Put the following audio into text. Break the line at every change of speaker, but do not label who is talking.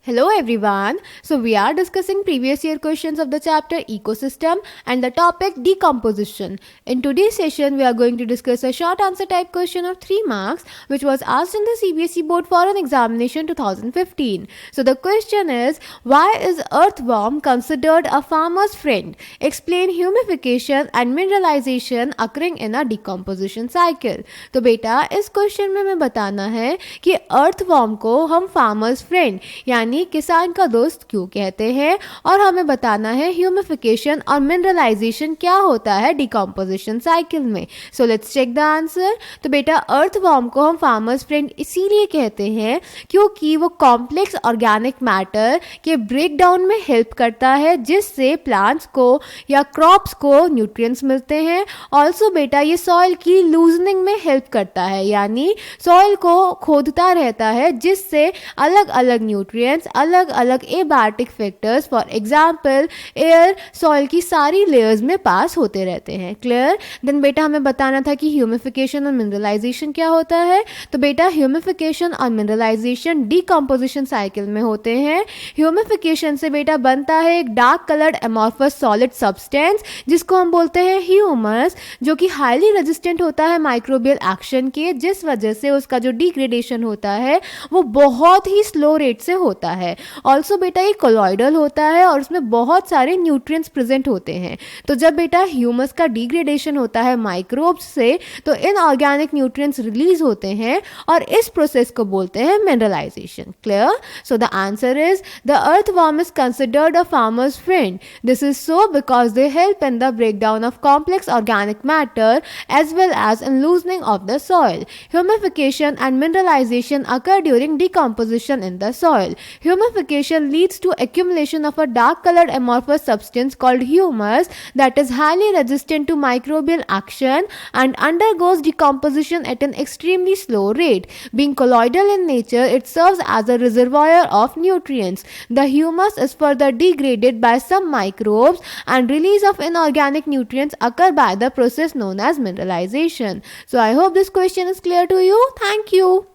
Hello everyone. So we are discussing previous year questions of the chapter ecosystem and the topic decomposition. In today's session we are going to discuss a short answer type question of 3 marks which was asked in the CBSE board for an examination 2015. So the question is, why is earthworm considered a farmer's friend? Explain humification and mineralization occurring in a decomposition cycle. तो बेटा इस question में हमें बताना है कि earthworm को हम farmer's friend यानी किसान का दोस्त क्यों कहते हैं, और हमें बताना है ह्यूमिफिकेशन और मिनरलाइजेशन क्या होता है डिकम्पोजिशन साइकिल में. So let's check the answer. तो बेटा अर्थवॉर्म को हम फार्मर्स फ्रेंड इसीलिए कहते हैं क्योंकि वो कॉम्प्लेक्स ऑर्गेनिक मैटर के ब्रेक डाउन में हेल्प करता है जिससे प्लांट्स को या क्रॉप्स को न्यूट्रिएंट्स मिलते हैं. ऑल्सो बेटा ये सॉइल की लूजनिंग में हेल्प करता है, यानी सॉइल को खोदता रहता है जिससे अलग अलग न्यूट्रिएंट्स अलग अलग abiotic factors for example air soil की सारी लेयर्स में पास होते रहते हैं. क्लियर? देन बेटा हमें बताना था कि ह्यूमिफिकेशन और मिनरलाइजेशन क्या होता है. तो बेटा ह्यूमिफिकेशन और मिनरलाइजेशन डीकम्पोजिशन साइकिल में होते हैं. ह्यूमिफिकेशन से बेटा बनता है एक dark coloured amorphous solid substance जिसको हम बोलते हैं ह्यूमस, जो कि हाईली रेजिस्टेंट होता है माइक्रोबियल एक्शन के, जिस वजह से उसका जो डिग्रेडेशन होता है वो बहुत ही स्लो रेट से होता है. ऑल्सो बेटा ये कोलॉइडल होता है और उसमें बहुत सारे न्यूट्रिएंट्स प्रेजेंट होते हैं. तो जब बेटा ह्यूमस का डिग्रेडेशन होता है माइक्रोब्स से तो इनऑर्गेनिक न्यूट्रिएंट्स रिलीज होते हैं और इस प्रोसेस को बोलते हैं mineralisation. Clear? So the answer is the earthworm is considered a farmer's friend. This is so because they help in the breakdown of complex organic matter as well as in loosening of the soil. Humification and mineralization occur during decomposition in the soil. Humification leads to accumulation of a dark colored amorphous substance called humus that is highly resistant to microbial action and undergoes decomposition at an extremely slow rate. Being colloidal in nature, it serves as a reservoir of nutrients. The humus is further degraded by some microbes and release of inorganic nutrients occur by the process known as mineralization. So I hope this question is clear to you. Thank you.